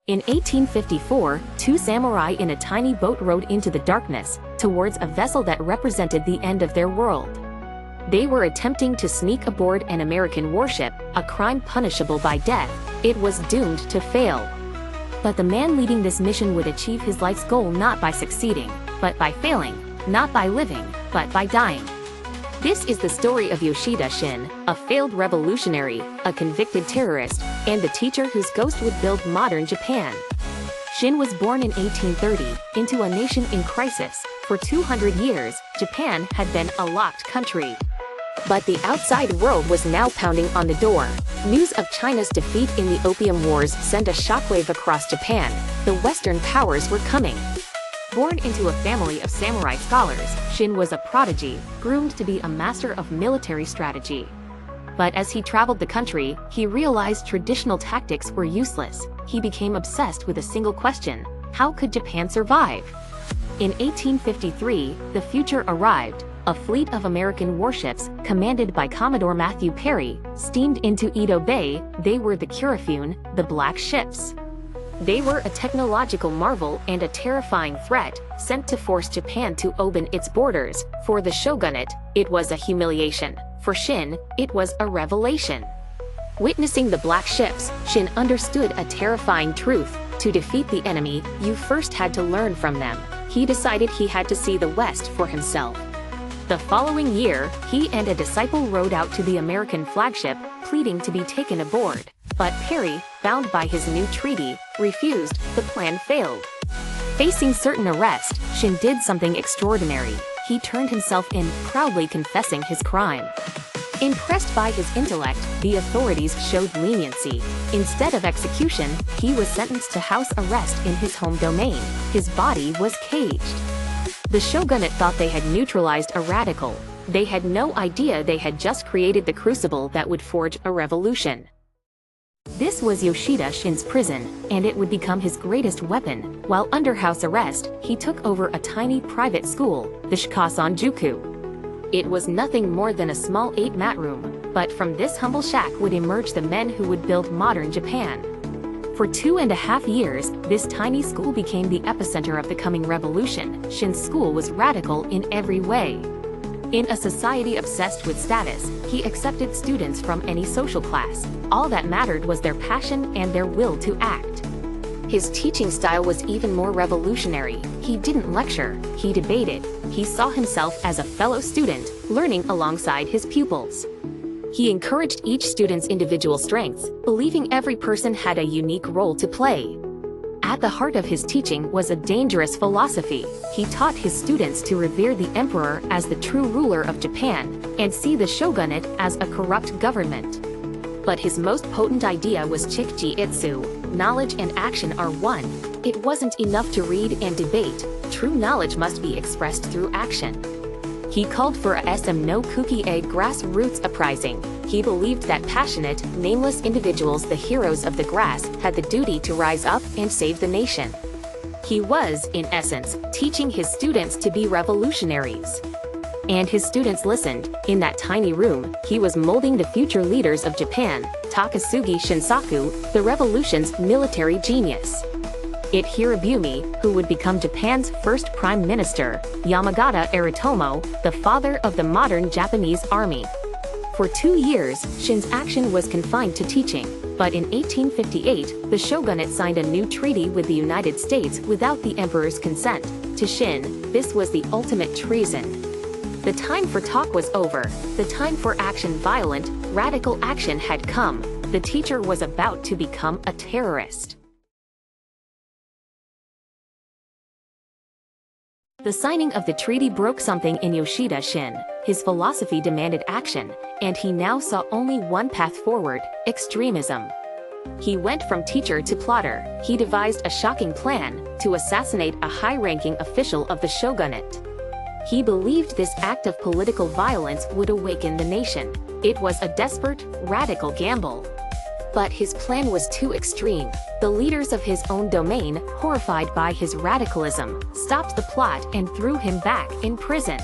In 1854, two samurai in a tiny boat rowed into the darkness, towards a vessel that represented the end of their world. They were attempting to sneak aboard an American warship, a crime punishable by death. It was doomed to fail. But the man leading this mission would achieve his life's goal not by succeeding, but by failing, not by living, but by dying. This is the story of Yoshida Shoin, a failed revolutionary, a convicted terrorist, and the teacher whose ghost would build modern Japan. Shoin was born in 1830, into a nation in crisis. For 200 years, Japan had been a locked country. But the outside world was now pounding on the door. News of China's defeat in the Opium Wars sent a shockwave across Japan. The Western powers were coming. Born into a family of samurai scholars, Shoin was a prodigy, groomed to be a master of military strategy. But as he traveled the country, he realized traditional tactics were useless. He became obsessed with a single question: how could Japan survive? In 1853, the future arrived. A fleet of American warships, commanded by Commodore Matthew Perry, steamed into Edo Bay. They were the Kurifune, the Black Ships. They were a technological marvel and a terrifying threat, sent to force Japan to open its borders. For the shogunate, it was a humiliation. For Shoin, it was a revelation. Witnessing the Black Ships, Shoin understood a terrifying truth: to defeat the enemy, you first had to learn from them. He decided he had to see the West for himself. The following year, he and a disciple rowed out to the American flagship, pleading to be taken aboard. But Perry, bound by his new treaty, refused. The plan failed. Facing certain arrest, Shoin did something extraordinary. He turned himself in, proudly confessing his crime. Impressed by his intellect, the authorities showed leniency. Instead of execution, he was sentenced to house arrest in his home domain. His body was caged. The shogunate thought they had neutralized a radical. They had no idea they had just created the crucible that would forge a revolution. This was Yoshida Shoin's prison, and it would become his greatest weapon. While under house arrest, he took over a tiny private school, the Shōka Sonjuku. It was nothing more than a small 8-mat room, but from this humble shack would emerge the men who would build modern Japan. For 2.5 years, this tiny school became the epicenter of the coming revolution. Shoin's school was radical in every way. In a society obsessed with status, he accepted students from any social class. All that mattered was their passion and their will to act. His teaching style was even more revolutionary. He didn't lecture, he debated. He saw himself as a fellow student, learning alongside his pupils. He encouraged each student's individual strengths, believing every person had a unique role to play. At the heart of his teaching was a dangerous philosophy. He taught his students to revere the emperor as the true ruler of Japan, and see the shogunate as a corrupt government. But his most potent idea was Chikji-itsu. Knowledge and action are one. It wasn't enough to read and debate. True knowledge must be expressed through action. He called for a SM no Kuki-e grassroots uprising. He believed that passionate, nameless individuals, the heroes of the grass, had the duty to rise up and save the nation. He was, in essence, teaching his students to be revolutionaries. And his students listened. In that tiny room, he was molding the future leaders of Japan, Takasugi Shinsaku, the revolution's military genius. It Hirobumi, who would become Japan's first prime minister, Yamagata Aritomo, the father of the modern Japanese army. For 2 years, Shoin's action was confined to teaching, but in 1858, the shogunate signed a new treaty with the United States without the emperor's consent. To Shoin, this was the ultimate treason. The time for talk was over. The time for action, violent, radical action, had come. The teacher was about to become a terrorist. The signing of the treaty broke something in Yoshida Shoin. His philosophy demanded action, and he now saw only one path forward: extremism. He went from teacher to plotter. He devised a shocking plan to assassinate a high-ranking official of the shogunate. He believed this act of political violence would awaken the nation. It was a desperate, radical gamble. But his plan was too extreme. The leaders of his own domain, horrified by his radicalism, stopped the plot and threw him back in prison.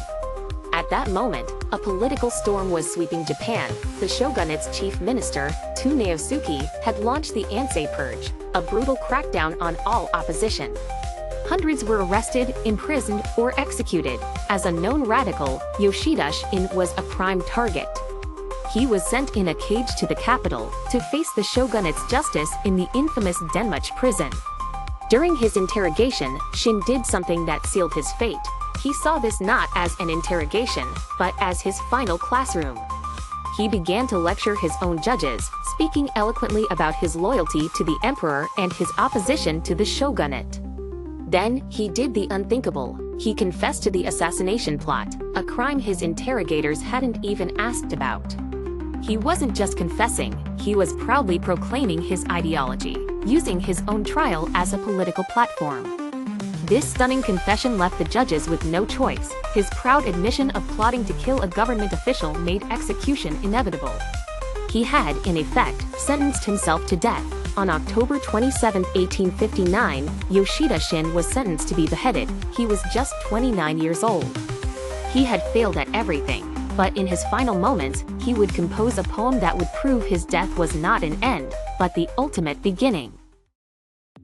At that moment, a political storm was sweeping Japan. The shogunate's chief minister, Tsuneyosuke, had launched the Ansei Purge. a brutal crackdown on all opposition. Hundreds were arrested, imprisoned, or executed. As a known radical, Yoshida Shoin was a prime target. He was sent in a cage to the capital to face the shogunate's justice in the infamous Denmuch prison. During his interrogation, Shoin did something that sealed his fate. He saw this not as an interrogation, but as his final classroom. He began to lecture his own judges, speaking eloquently about his loyalty to the emperor and his opposition to the shogunate. Then, he did the unthinkable. He confessed to the assassination plot, a crime his interrogators hadn't even asked about. He wasn't just confessing, he was proudly proclaiming his ideology, using his own trial as a political platform. This stunning confession left the judges with no choice. His proud admission of plotting to kill a government official made execution inevitable. He had, in effect, sentenced himself to death. On October 27, 1859, Yoshida Shoin was sentenced to be beheaded. He was just 29 years old. He had failed at everything, but in his final moments, he would compose a poem that would prove his death was not an end, but the ultimate beginning.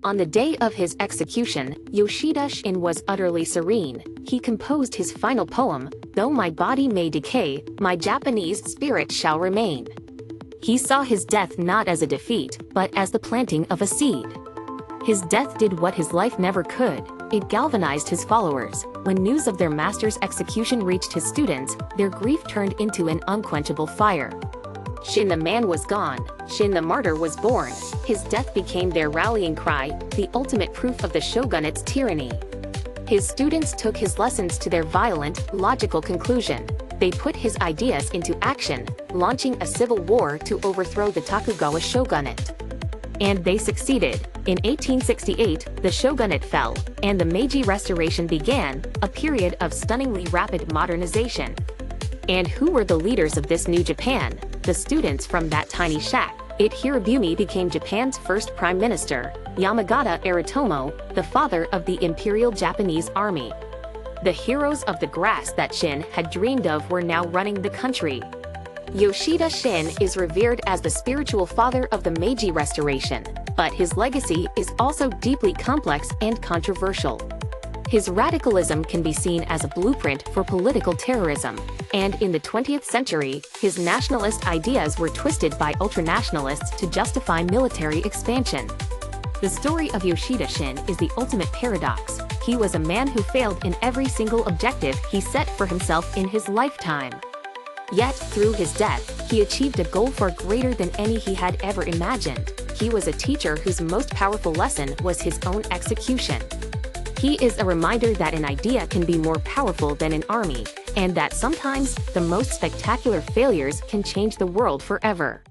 On the day of his execution, Yoshida Shoin was utterly serene. He composed his final poem, "Though my body may decay, my Japanese spirit shall remain." He saw his death not as a defeat, but as the planting of a seed. His death did what his life never could. It galvanized his followers. When news of their master's execution reached his students, their grief turned into an unquenchable fire. Shoin the man was gone. Shoin the martyr was born. His death became their rallying cry, the ultimate proof of the shogunate's tyranny. His students took his lessons to their violent, logical conclusion. They put his ideas into action, launching a civil war to overthrow the Tokugawa shogunate. And they succeeded. In 1868, the shogunate fell, and the Meiji Restoration began, a period of stunningly rapid modernization. And who were the leaders of this new Japan? The students from that tiny shack. Hirobumi became Japan's first prime minister, Yamagata Aritomo, the father of the Imperial Japanese Army. The heroes of the grass that Shoin had dreamed of were now running the country. Yoshida Shoin is revered as the spiritual father of the Meiji Restoration, but his legacy is also deeply complex and controversial. His radicalism can be seen as a blueprint for political terrorism, and in the 20th century, his nationalist ideas were twisted by ultranationalists to justify military expansion. The story of Yoshida Shoin is the ultimate paradox. He was a man who failed in every single objective he set for himself in his lifetime. Yet, through his death, he achieved a goal far greater than any he had ever imagined. He was a teacher whose most powerful lesson was his own execution. He is a reminder that an idea can be more powerful than an army, and that sometimes the most spectacular failures can change the world forever.